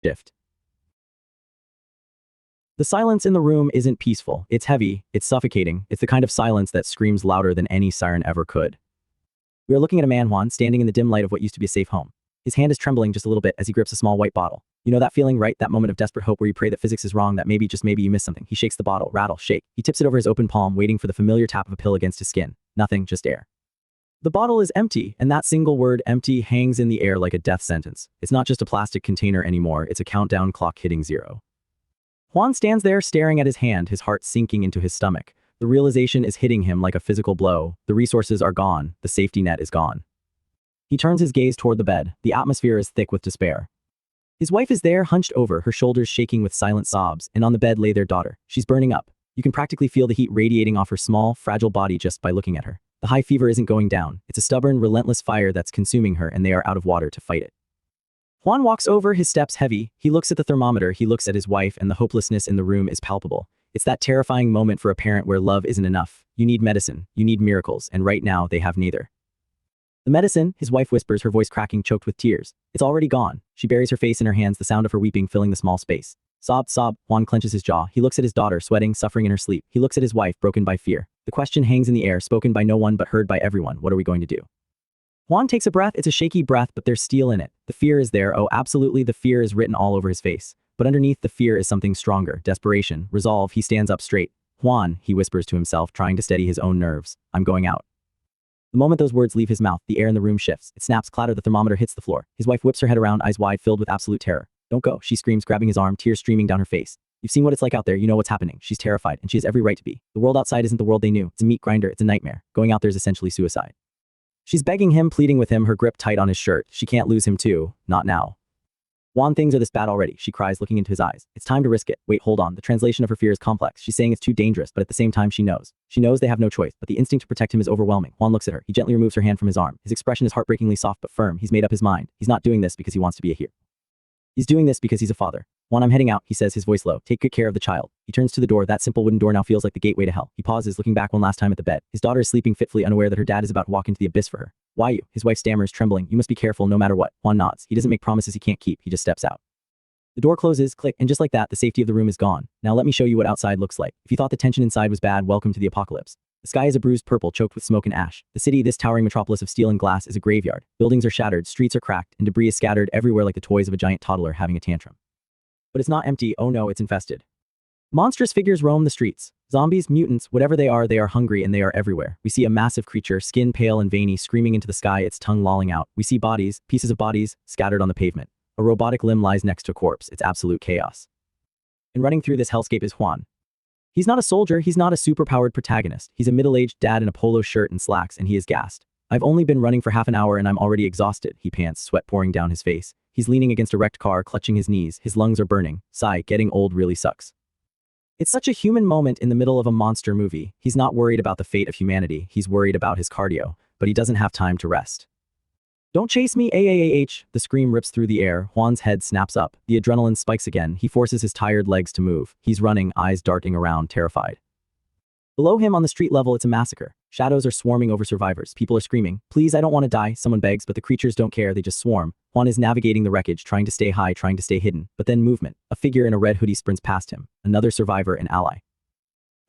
Shift. The silence in the room isn't peaceful. It's heavy, it's suffocating, it's the kind of silence that screams louder than any siren ever could. We are looking at a man, Juan, standing in the dim light of what used to be a safe home. His hand is trembling just a little bit as he grips a small white bottle. You know that feeling, right? That moment of desperate hope where you pray that physics is wrong, that maybe, just maybe, you missed something. He shakes the bottle, rattle, shake. He tips it over his open palm, waiting for the familiar tap of a pill against his skin. Nothing, just air. The bottle is empty, and that single word, empty, hangs in the air like a death sentence. It's not just a plastic container anymore, it's a countdown clock hitting 0. Juan stands there staring at his hand, his heart sinking into his stomach. The realization is hitting him like a physical blow. The resources are gone, the safety net is gone. He turns his gaze toward the bed. The atmosphere is thick with despair. His wife is there, hunched over, her shoulders shaking with silent sobs, and on the bed lay their daughter. She's burning up. You can practically feel the heat radiating off her small, fragile body just by looking at her. The high fever isn't going down. It's a stubborn, relentless fire that's consuming her, and they are out of water to fight it. Juan walks over, his steps heavy. He looks at the thermometer, he looks at his wife, and the hopelessness in the room is palpable. It's that terrifying moment for a parent where love isn't enough. You need medicine, you need miracles, and right now they have neither. The medicine, his wife whispers, her voice cracking, choked with tears. It's already gone. She buries her face in her hands, the sound of her weeping filling the small space. Sob, sob. Juan clenches his jaw. He looks at his daughter, sweating, suffering in her sleep. He looks at his wife, broken by fear. The question hangs in the air, spoken by no one but heard by everyone. What are we going to do? Juan takes a breath. It's a shaky breath, but there's steel in it. The fear is there. Oh, absolutely, the fear is written all over his face. But underneath the fear is something stronger. Desperation, resolve. He stands up straight. Juan, he whispers to himself, trying to steady his own nerves. I'm going out. The moment those words leave his mouth, the air in the room shifts. It snaps, clatter, the thermometer hits the floor. His wife whips her head around, eyes wide, filled with absolute terror. Don't go, she screams, grabbing his arm, tears streaming down her face. You've seen what it's like out there, you know what's happening. She's terrified, and she has every right to be. The world outside isn't the world they knew. It's a meat grinder, it's a nightmare. Going out there is essentially suicide. She's begging him, pleading with him, her grip tight on his shirt. She can't lose him too. Not now. Juan, things are this bad already, she cries, looking into his eyes. It's time to risk it. Wait, hold on. The translation of her fear is complex. She's saying it's too dangerous, but at the same time she knows. She knows they have no choice, but the instinct to protect him is overwhelming. Juan looks at her. He gently removes her hand from his arm. His expression is heartbreakingly soft but firm. He's made up his mind. He's not doing this because he wants to be a hero. He's doing this because he's a father. Juan, I'm heading out, he says, his voice low. Take good care of the child. He turns to the door. That simple wooden door now feels like the gateway to hell. He pauses, looking back one last time at the bed. His daughter is sleeping fitfully, unaware that her dad is about to walk into the abyss for her. Why you? His wife stammers, trembling. You must be careful no matter what. Juan nods. He doesn't make promises he can't keep. He just steps out. The door closes, click, and just like that, the safety of the room is gone. Now let me show you what outside looks like. If you thought the tension inside was bad, welcome to the apocalypse. The sky is a bruised purple, choked with smoke and ash. The city, this towering metropolis of steel and glass, is a graveyard. Buildings are shattered, streets are cracked, and debris is scattered everywhere like the toys of a giant toddler having a tantrum. But it's not empty. Oh no, it's infested. Monstrous figures roam the streets. Zombies, mutants, whatever they are hungry and they are everywhere. We see a massive creature, skin pale and veiny, screaming into the sky, its tongue lolling out. We see bodies, pieces of bodies, scattered on the pavement. A robotic limb lies next to a corpse. It's absolute chaos. And running through this hellscape is Juan. He's not a soldier, he's not a superpowered protagonist. He's a middle-aged dad in a polo shirt and slacks, and he is gassed. I've only been running for half an hour and I'm already exhausted, he pants, sweat pouring down his face. He's leaning against a wrecked car, clutching his knees. His lungs are burning. Sigh, getting old really sucks. It's such a human moment in the middle of a monster movie. He's not worried about the fate of humanity. He's worried about his cardio, but he doesn't have time to rest. Don't chase me, AAAH. The scream rips through the air. Juan's head snaps up. The adrenaline spikes again. He forces his tired legs to move. He's running, eyes darting around, terrified. Below him on the street level, it's a massacre. Shadows are swarming over survivors. People are screaming, please, I don't want to die, someone begs, but the creatures don't care, they just swarm. Juan is navigating the wreckage, trying to stay high, trying to stay hidden. But then movement. A figure in a red hoodie sprints past him. Another survivor and ally.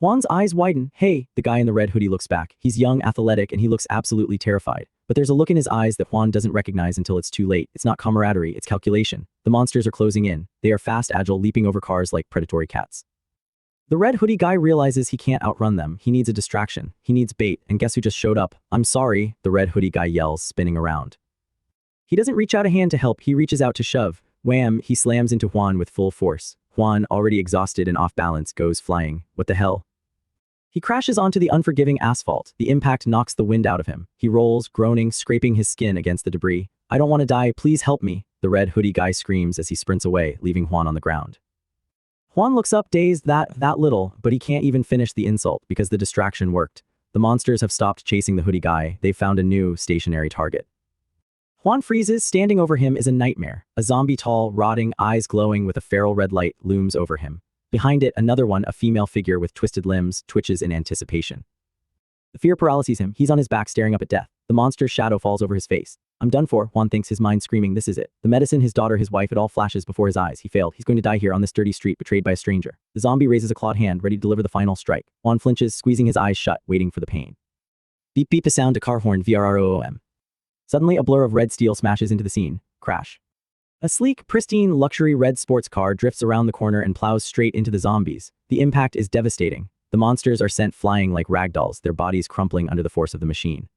Juan's eyes widen. Hey, the guy in the red hoodie looks back. He's young, athletic, and he looks absolutely terrified. But there's a look in his eyes that Juan doesn't recognize until it's too late. It's not camaraderie, it's calculation. The monsters are closing in. They are fast, agile, leaping over cars like predatory cats. The red hoodie guy realizes he can't outrun them. He needs a distraction. He needs bait, and guess who just showed up? I'm sorry, the red hoodie guy yells, spinning around. He doesn't reach out a hand to help, he reaches out to shove. Wham, he slams into Juan with full force. Juan, already exhausted and off balance, goes flying. What the hell? He crashes onto the unforgiving asphalt. The impact knocks the wind out of him. He rolls, groaning, scraping his skin against the debris. I don't want to die, please help me, the red hoodie guy screams as he sprints away, leaving Juan on the ground. Juan looks up, dazed that little, but he can't even finish the insult because the distraction worked. The monsters have stopped chasing the hoodie guy. They've found a new, stationary target. Juan freezes. Standing over him is a nightmare. A zombie, tall, rotting, eyes glowing with a feral red light, looms over him. Behind it, another one, a female figure with twisted limbs, twitches in anticipation. The fear paralyses him. He's on his back staring up at death. The monster's shadow falls over his face. I'm done for, Juan thinks, his mind screaming, this is it. The medicine, his daughter, his wife, it all flashes before his eyes. He failed. He's going to die here on this dirty street, betrayed by a stranger. The zombie raises a clawed hand, ready to deliver the final strike. Juan flinches, squeezing his eyes shut, waiting for the pain. Beep beep, a sound, a car horn, VRROOM. Suddenly, a blur of red steel smashes into the scene. Crash. A sleek, pristine, luxury red sports car drifts around the corner and plows straight into the zombies. The impact is devastating. The monsters are sent flying like ragdolls, their bodies crumpling under the force of the machine.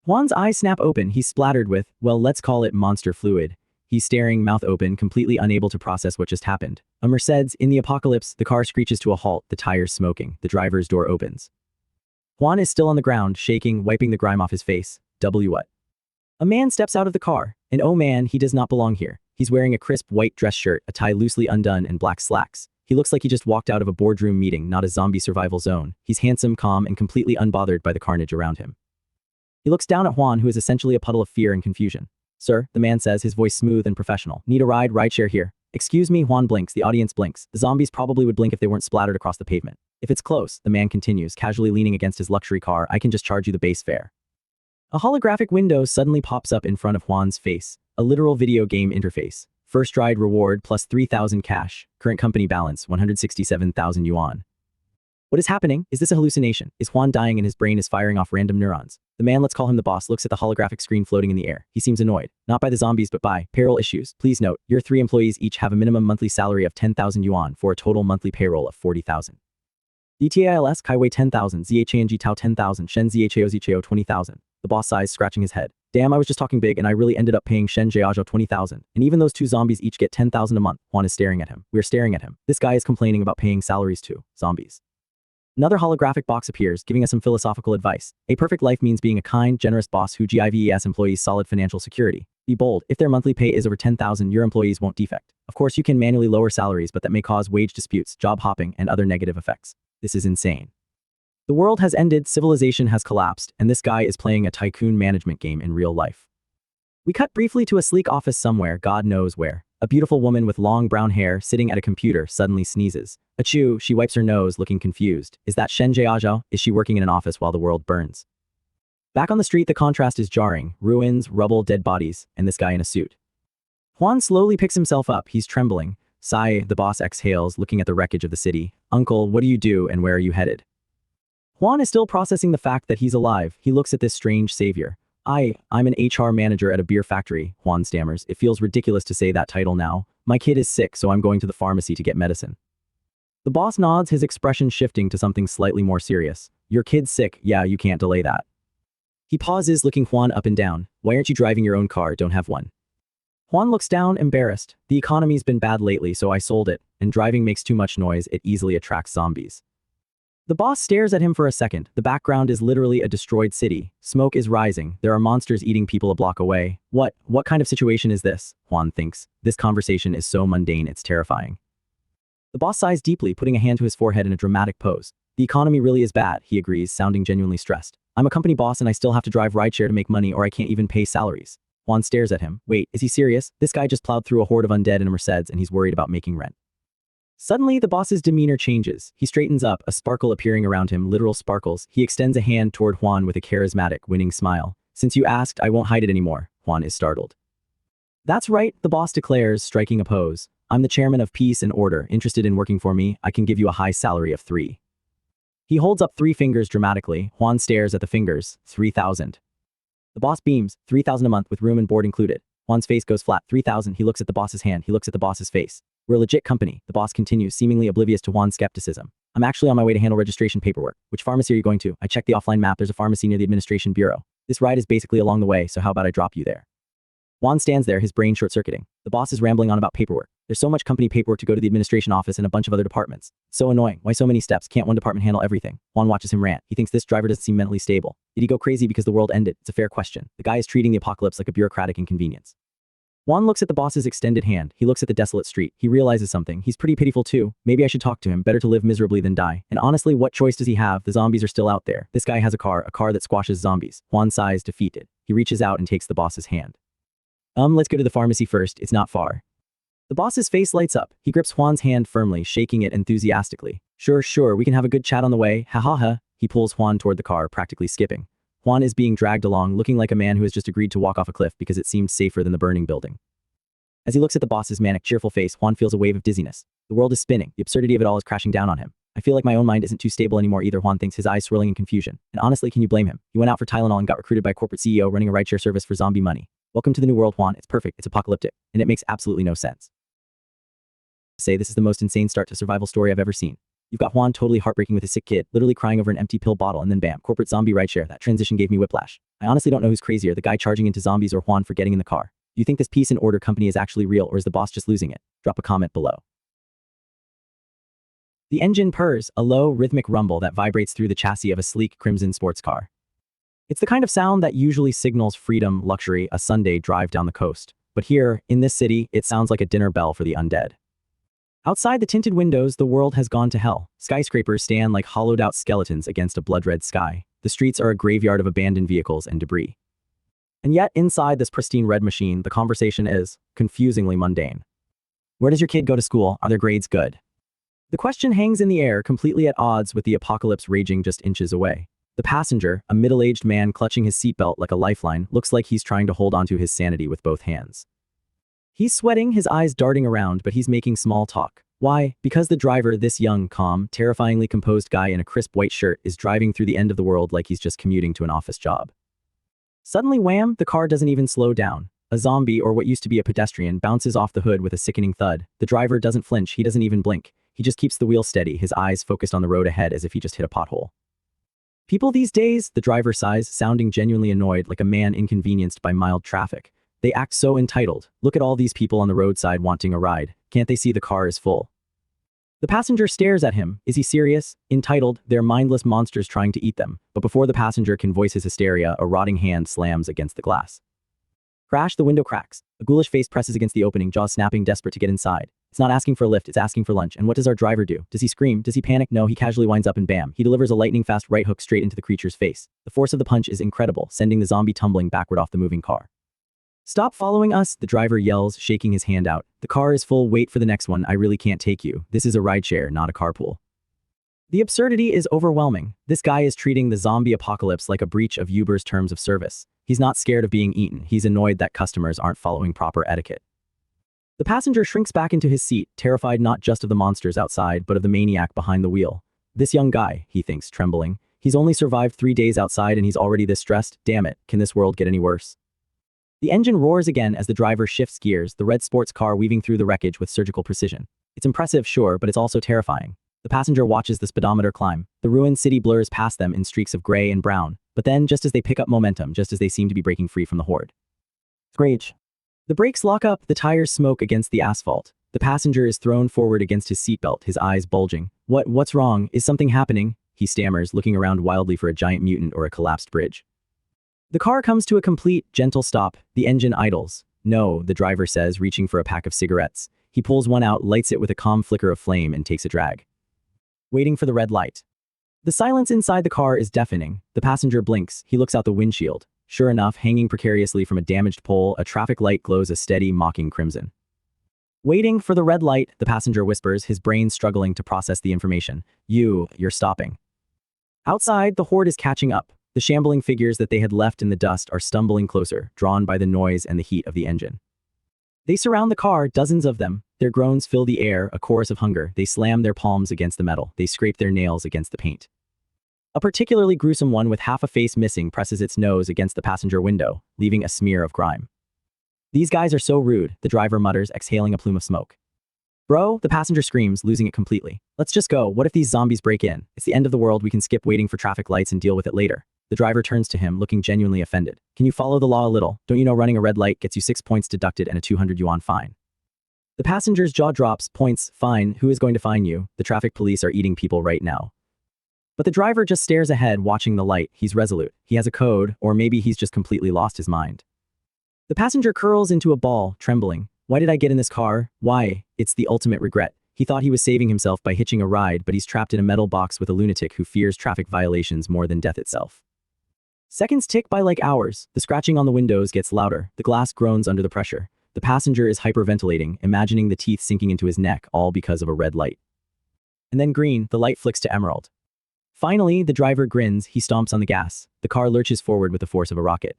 Juan's eyes snap open. He's splattered with, well, let's call it monster fluid. He's staring, mouth open, completely unable to process what just happened. A Mercedes, in the apocalypse, the car screeches to a halt, the tires smoking, the driver's door opens. Juan is still on the ground, shaking, wiping the grime off his face. What? A man steps out of the car, and oh man, he does not belong here. He's wearing a crisp white dress shirt, a tie loosely undone, and black slacks. He looks like he just walked out of a boardroom meeting, not a zombie survival zone. He's handsome, calm, and completely unbothered by the carnage around him. He looks down at Juan, who is essentially a puddle of fear and confusion. Sir, the man says, his voice smooth and professional. Need a ride, rideshare here. Excuse me, Juan blinks, the audience blinks. The zombies probably would blink if they weren't splattered across the pavement. If it's close, the man continues, casually leaning against his luxury car, I can just charge you the base fare. A holographic window suddenly pops up in front of Juan's face. A literal video game interface. First ride reward plus 3,000 cash. Current company balance, 167,000 yuan. What is happening? Is this a hallucination? Is Juan dying and his brain is firing off random neurons? The man, let's call him the boss, looks at the holographic screen floating in the air. He seems annoyed. Not by the zombies but by payroll issues. Please note, your 3 employees each have a minimum monthly salary of 10,000 yuan for a total monthly payroll of 40,000. DTALS Kaiwei 10,000, ZHANG Tao 10,000, Shen ZHAO ZHAO 20,000. The boss sighs, scratching his head. Damn, I was just talking big and I really ended up paying Shen Jiaozhou 20,000. And even those 2 zombies each get 10,000 a month. Juan is staring at him. We're staring at him. This guy is complaining about paying salaries to zombies. Another holographic box appears, giving us some philosophical advice. A perfect life means being a kind, generous boss who gives employees solid financial security. Be bold. If their monthly pay is over 10,000, your employees won't defect. Of course, you can manually lower salaries, but that may cause wage disputes, job hopping, and other negative effects. This is insane. The world has ended, civilization has collapsed, and this guy is playing a tycoon management game in real life. We cut briefly to a sleek office somewhere, God knows where. A beautiful woman with long brown hair sitting at a computer suddenly sneezes. Achoo, she wipes her nose, looking confused. Is that Shen Jiaozhou? Is she working in an office while the world burns? Back on the street, the contrast is jarring. Ruins, rubble, dead bodies, and this guy in a suit. Juan slowly picks himself up. He's trembling. Sigh, the boss exhales, looking at the wreckage of the city. Uncle, what do you do and where are you headed? Juan is still processing the fact that he's alive. He looks at this strange savior. I'm an HR manager at a beer factory, Juan stammers. It feels ridiculous to say that title now. My kid is sick, so I'm going to the pharmacy to get medicine. The boss nods, his expression shifting to something slightly more serious. Your kid's sick, yeah, you can't delay that. He pauses, looking Juan up and down. Why aren't you driving your own car? Don't have one. Juan looks down, embarrassed. The economy's been bad lately, so I sold it, and driving makes too much noise, it easily attracts zombies. The boss stares at him for a second. The background is literally a destroyed city. Smoke is rising. There are monsters eating people a block away. What kind of situation is this? Juan thinks. This conversation is so mundane, it's terrifying. The boss sighs deeply, putting a hand to his forehead in a dramatic pose. The economy really is bad, he agrees, sounding genuinely stressed. I'm a company boss and I still have to drive rideshare to make money or I can't even pay salaries. Juan stares at him. Wait, is he serious? This guy just plowed through a horde of undead in a Mercedes and he's worried about making rent. Suddenly, the boss's demeanor changes. He straightens up, a sparkle appearing around him, literal sparkles. He extends a hand toward Juan with a charismatic, winning smile. Since you asked, I won't hide it anymore. Juan is startled. That's right, the boss declares, striking a pose. I'm the chairman of Peace and Order. Interested in working for me? I can give you a high salary of 3. He holds up 3 fingers dramatically. Juan stares at the fingers. 3,000. The boss beams. 3,000 a month with room and board included. Juan's face goes flat. 3,000. He looks at the boss's hand. He looks at the boss's face. We're a legit company, the boss continues, seemingly oblivious to Juan's skepticism. I'm actually on my way to handle registration paperwork. Which pharmacy are you going to? I checked the offline map, there's a pharmacy near the administration bureau. This ride is basically along the way, so how about I drop you there? Juan stands there, his brain short-circuiting. The boss is rambling on about paperwork. There's so much company paperwork to go to the administration office and a bunch of other departments. It's so annoying. Why so many steps? Can't one department handle everything? Juan watches him rant. He thinks this driver doesn't seem mentally stable. Did he go crazy because the world ended? It's a fair question. The guy is treating the apocalypse like a bureaucratic inconvenience. Juan looks at the boss's extended hand. He looks at the desolate street. He realizes something. He's pretty pitiful too. Maybe I should talk to him. Better to live miserably than die. And honestly, what choice does he have? The zombies are still out there. This guy has a car that squashes zombies. Juan sighs, defeated. He reaches out and takes the boss's hand. Let's go to the pharmacy first. It's not far. The boss's face lights up. He grips Juan's hand firmly, shaking it enthusiastically. Sure, we can have a good chat on the way. Ha ha ha. He pulls Juan toward the car, practically skipping. Juan is being dragged along, looking like a man who has just agreed to walk off a cliff because it seemed safer than the burning building. As he looks at the boss's manic, cheerful face, Juan feels a wave of dizziness. The world is spinning. The absurdity of it all is crashing down on him. I feel like my own mind isn't too stable anymore either, Juan thinks, his eyes swirling in confusion. And honestly, can you blame him? He went out for Tylenol and got recruited by a corporate CEO running a rideshare service for zombie money. Welcome to the new world, Juan. It's perfect, it's apocalyptic, and it makes absolutely no sense. This is the most insane start to survival story I've ever seen. You've got Juan totally heartbreaking with his sick kid, literally crying over an empty pill bottle, and then bam, corporate zombie rideshare. That transition gave me whiplash. I honestly don't know who's crazier, the guy charging into zombies or Juan for getting in the car. Do you think this peace and order company is actually real, or is the boss just losing it? Drop a comment below. The engine purrs, a low, rhythmic rumble that vibrates through the chassis of a sleek crimson sports car. It's the kind of sound that usually signals freedom, luxury, a Sunday drive down the coast. But here, in this city, it sounds like a dinner bell for the undead. Outside the tinted windows, the world has gone to hell. Skyscrapers stand like hollowed-out skeletons against a blood-red sky. The streets are a graveyard of abandoned vehicles and debris. And yet, inside this pristine red machine, the conversation is confusingly mundane. Where does your kid go to school? Are their grades good? The question hangs in the air, completely at odds with the apocalypse raging just inches away. The passenger, a middle-aged man clutching his seatbelt like a lifeline, looks like he's trying to hold onto his sanity with both hands. He's sweating, his eyes darting around, but he's making small talk. Why? Because the driver, this young, calm, terrifyingly composed guy in a crisp white shirt, is driving through the end of the world like he's just commuting to an office job. Suddenly, wham, the car doesn't even slow down. A zombie, or what used to be a pedestrian, bounces off the hood with a sickening thud. The driver doesn't flinch, he doesn't even blink. He just keeps the wheel steady, his eyes focused on the road ahead as if he just hit a pothole. People these days, the driver sighs, sounding genuinely annoyed like a man inconvenienced by mild traffic. They act so entitled. Look at all these people on the roadside wanting a ride. Can't they see the car is full? The passenger stares at him. Is he serious? Entitled, they're mindless monsters trying to eat them. But before the passenger can voice his hysteria, a rotting hand slams against the glass. Crash, the window cracks. A ghoulish face presses against the opening, jaws snapping, desperate to get inside. It's not asking for a lift, it's asking for lunch. And what does our driver do? Does he scream? Does he panic? No, he casually winds up and bam, he delivers a lightning-fast right hook straight into the creature's face. The force of the punch is incredible, sending the zombie tumbling backward off the moving car. Stop following us, the driver yells, shaking his hand out. The car is full, wait for the next one, I really can't take you. This is a rideshare, not a carpool. The absurdity is overwhelming. This guy is treating the zombie apocalypse like a breach of Uber's terms of service. He's not scared of being eaten, he's annoyed that customers aren't following proper etiquette. The passenger shrinks back into his seat, terrified not just of the monsters outside, but of the maniac behind the wheel. This young guy, he thinks, trembling. He's only survived 3 days outside and he's already this stressed. Damn it, can this world get any worse? The engine roars again as the driver shifts gears, the red sports car weaving through the wreckage with surgical precision. It's impressive, sure, but it's also terrifying. The passenger watches the speedometer climb. The ruined city blurs past them in streaks of gray and brown. But then, just as they pick up momentum, just as they seem to be breaking free from the horde. Screech. The brakes lock up, the tires smoke against the asphalt. The passenger is thrown forward against his seatbelt, his eyes bulging. What's wrong? Is something happening? He stammers, looking around wildly for a giant mutant or a collapsed bridge. The car comes to a complete, gentle stop. The engine idles. No, the driver says, reaching for a pack of cigarettes. He pulls one out, lights it with a calm flicker of flame, and takes a drag. Waiting for the red light. The silence inside the car is deafening. The passenger blinks. He looks out the windshield. Sure enough, hanging precariously from a damaged pole, a traffic light glows a steady, mocking crimson. Waiting for the red light, the passenger whispers, his brain struggling to process the information. You're stopping. Outside, the horde is catching up. The shambling figures that they had left in the dust are stumbling closer, drawn by the noise and the heat of the engine. They surround the car, dozens of them. Their groans fill the air, a chorus of hunger. They slam their palms against the metal. They scrape their nails against the paint. A particularly gruesome one with half a face missing presses its nose against the passenger window, leaving a smear of grime. These guys are so rude, the driver mutters, exhaling a plume of smoke. Bro, the passenger screams, losing it completely. Let's just go. What if these zombies break in? It's the end of the world, we can skip waiting for traffic lights and deal with it later. The driver turns to him, looking genuinely offended. Can you follow the law a little? Don't you know running a red light gets you 6 points deducted and a 200 yuan fine? The passenger's jaw drops, points, fine, who is going to fine you? The traffic police are eating people right now. But the driver just stares ahead, watching the light. He's resolute. He has a code, or maybe he's just completely lost his mind. The passenger curls into a ball, trembling. Why did I get in this car? Why? It's the ultimate regret. He thought he was saving himself by hitching a ride, but he's trapped in a metal box with a lunatic who fears traffic violations more than death itself. Seconds tick by like hours. The scratching on the windows gets louder. The glass groans under the pressure. The passenger is hyperventilating, imagining the teeth sinking into his neck, all because of a red light. And then green, the light flicks to emerald. Finally, the driver grins, he stomps on the gas. The car lurches forward with the force of a rocket.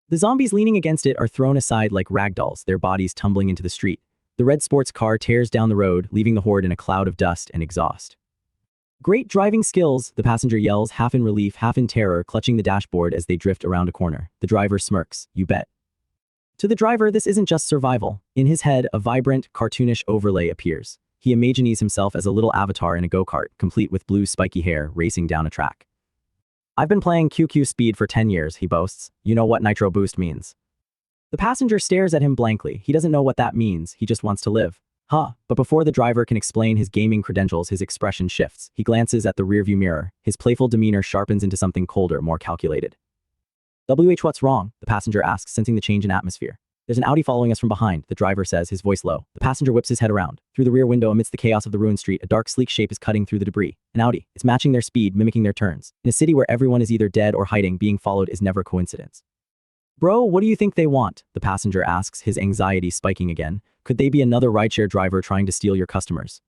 The zombies leaning against it are thrown aside like ragdolls, their bodies tumbling into the street. The red sports car tears down the road, leaving the horde in a cloud of dust and exhaust. Great driving skills, the passenger yells, half in relief, half in terror, clutching the dashboard as they drift around a corner. The driver smirks, you bet. To the driver, this isn't just survival. In his head, a vibrant, cartoonish overlay appears. He imagines himself as a little avatar in a go-kart, complete with blue spiky hair, racing down a track. I've been playing QQ Speed for 10 years, he boasts. You know what Nitro Boost means. The passenger stares at him blankly. He doesn't know what that means, he just wants to live. Huh, but before the driver can explain his gaming credentials, his expression shifts. He glances at the rearview mirror. His playful demeanor sharpens into something colder, more calculated. What's wrong? The passenger asks, sensing the change in atmosphere. There's an Audi following us from behind, the driver says, his voice low. The passenger whips his head around. Through the rear window, amidst the chaos of the ruined street, a dark, sleek shape is cutting through the debris. An Audi. It's matching their speed, mimicking their turns. In a city where everyone is either dead or hiding, being followed is never coincidence. Bro, what do you think they want? The passenger asks, his anxiety spiking again. Could they be another rideshare driver trying to steal your customers?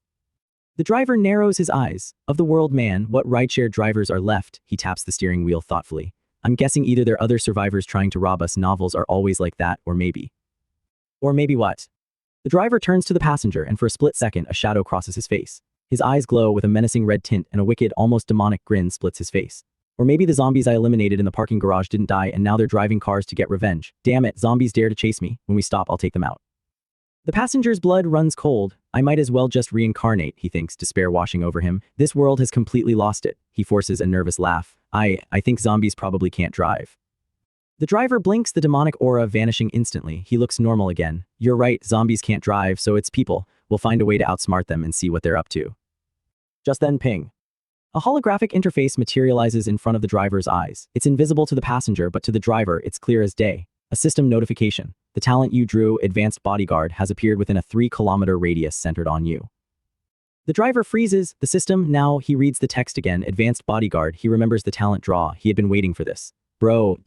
The driver narrows his eyes. Of the world, man, what rideshare drivers are left? He taps the steering wheel thoughtfully. I'm guessing either they're other survivors trying to rob us. Novels are always like that, or maybe. Or maybe what? The driver turns to the passenger, and for a split second, a shadow crosses his face. His eyes glow with a menacing red tint, and a wicked, almost demonic grin splits his face. Or maybe the zombies I eliminated in the parking garage didn't die, and now they're driving cars to get revenge. Damn it, zombies dare to chase me. When we stop, I'll take them out. The passenger's blood runs cold. I might as well just reincarnate, he thinks, despair washing over him. This world has completely lost it. He forces a nervous laugh. I think zombies probably can't drive. The driver blinks, the demonic aura vanishing instantly. He looks normal again. You're right, zombies can't drive, so it's people. We'll find a way to outsmart them and see what they're up to. Just then, ping. A holographic interface materializes in front of the driver's eyes. It's invisible to the passenger, but to the driver, it's clear as day. A system notification. The talent you drew, Advanced Bodyguard, has appeared within a 3-kilometer radius centered on you. The driver freezes. The system, now, he reads the text again. Advanced Bodyguard. He remembers the talent draw. He had been waiting for this. Bro,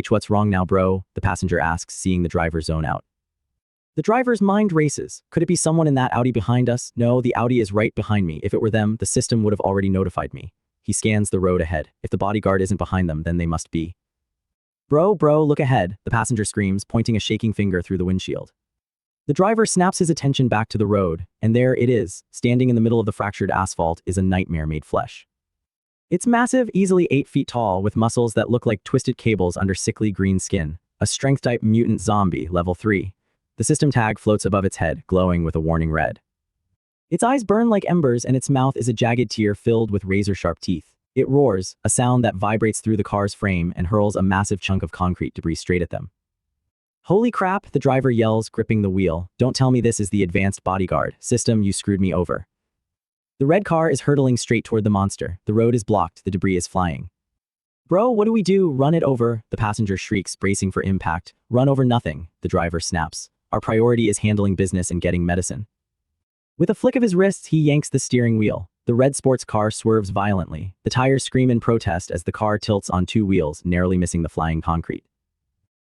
what's wrong now, bro? The passenger asks, seeing the driver zone out. The driver's mind races. Could it be someone in that Audi behind us? No, the Audi is right behind me. If it were them, the system would have already notified me. He scans the road ahead. If the bodyguard isn't behind them, then they must be. Bro, look ahead, the passenger screams, pointing a shaking finger through the windshield. The driver snaps his attention back to the road, and there it is. Standing in the middle of the fractured asphalt is a nightmare made flesh. It's massive, easily 8 feet tall, with muscles that look like twisted cables under sickly green skin. A strength-type mutant zombie, level 3. The system tag floats above its head, glowing with a warning red. Its eyes burn like embers, and its mouth is a jagged tear filled with razor-sharp teeth. It roars, a sound that vibrates through the car's frame and hurls a massive chunk of concrete debris straight at them. Holy crap, the driver yells, gripping the wheel. Don't tell me this is the Advanced Bodyguard. System, you screwed me over. The red car is hurtling straight toward the monster. The road is blocked, the debris is flying. Bro, what do we do? Run it over, the passenger shrieks, bracing for impact. Run over nothing, the driver snaps. Our priority is handling business and getting medicine. With a flick of his wrists, he yanks the steering wheel. The red sports car swerves violently. The tires scream in protest as the car tilts on 2 wheels, narrowly missing the flying concrete.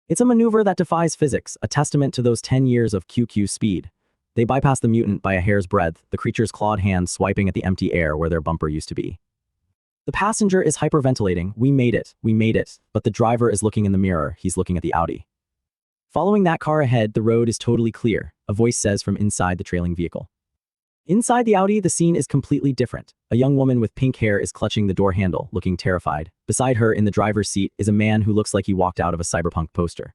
It's a maneuver that defies physics, a testament to those 10 years of QQ speed. They bypass the mutant by a hair's breadth, the creature's clawed hand swiping at the empty air where their bumper used to be. The passenger is hyperventilating. We made it. But the driver is looking in the mirror. He's looking at the Audi. Following that car ahead, the road is totally clear, a voice says from inside the trailing vehicle. Inside the Audi, the scene is completely different. A young woman with pink hair is clutching the door handle, looking terrified. Beside her, in the driver's seat, is a man who looks like he walked out of a cyberpunk poster.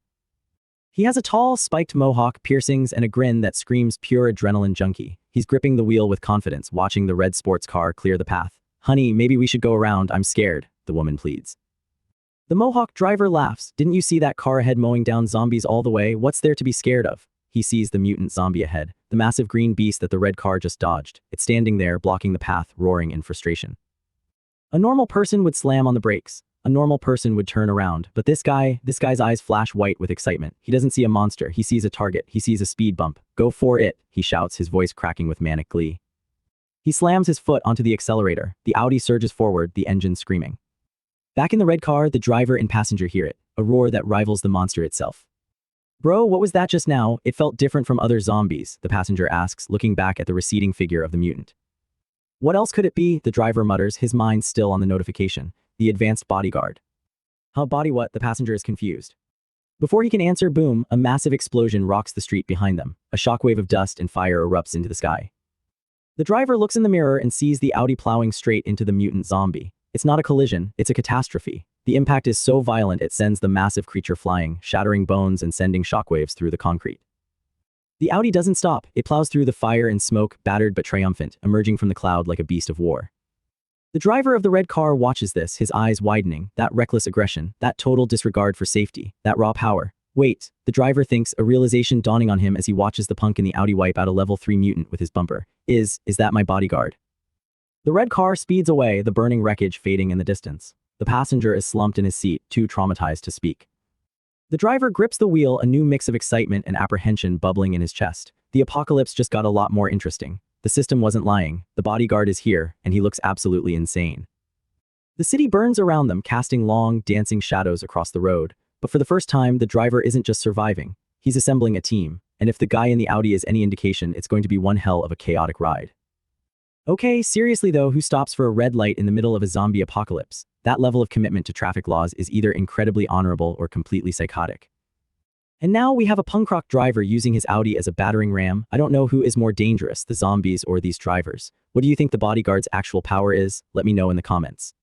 He has a tall, spiked mohawk, piercings, and a grin that screams pure adrenaline junkie. He's gripping the wheel with confidence, watching the red sports car clear the path. Honey, maybe we should go around, I'm scared, the woman pleads. The mohawk driver laughs. Didn't you see that car ahead mowing down zombies all the way? What's there to be scared of? He sees the mutant zombie ahead, the massive green beast that the red car just dodged. It's standing there, blocking the path, roaring in frustration. A normal person would slam on the brakes. A normal person would turn around, but this guy's eyes flash white with excitement. He doesn't see a monster, he sees a target, he sees a speed bump. Go for it, he shouts, his voice cracking with manic glee. He slams his foot onto the accelerator. The Audi surges forward, the engine screaming. Back in the red car, the driver and passenger hear it, a roar that rivals the monster itself. Bro, what was that just now? It felt different from other zombies, the passenger asks, looking back at the receding figure of the mutant. What else could it be? The driver mutters, his mind still on the notification. The advanced bodyguard. Huh, body what? The passenger is confused. Before he can answer, boom, a massive explosion rocks the street behind them. A shockwave of dust and fire erupts into the sky. The driver looks in the mirror and sees the Audi plowing straight into the mutant zombie. It's not a collision, it's a catastrophe. The impact is so violent it sends the massive creature flying, shattering bones and sending shockwaves through the concrete. The Audi doesn't stop. It plows through the fire and smoke, battered but triumphant, emerging from the cloud like a beast of war. The driver of the red car watches this, his eyes widening. That reckless aggression, that total disregard for safety, that raw power. Wait, the driver thinks, a realization dawning on him as he watches the punk in the Audi wipe out a level 3 mutant with his bumper. Is that my bodyguard? The red car speeds away, the burning wreckage fading in the distance. The passenger is slumped in his seat, too traumatized to speak. The driver grips the wheel, a new mix of excitement and apprehension bubbling in his chest. The apocalypse just got a lot more interesting. The system wasn't lying. The bodyguard is here, and he looks absolutely insane. The city burns around them, casting long, dancing shadows across the road. But for the first time, the driver isn't just surviving. He's assembling a team. And if the guy in the Audi is any indication, it's going to be one hell of a chaotic ride. Okay, seriously though, who stops for a red light in the middle of a zombie apocalypse? That level of commitment to traffic laws is either incredibly honorable or completely psychotic. And now we have a punk rock driver using his Audi as a battering ram. I don't know who is more dangerous, the zombies or these drivers. What do you think the bodyguard's actual power is? Let me know in the comments.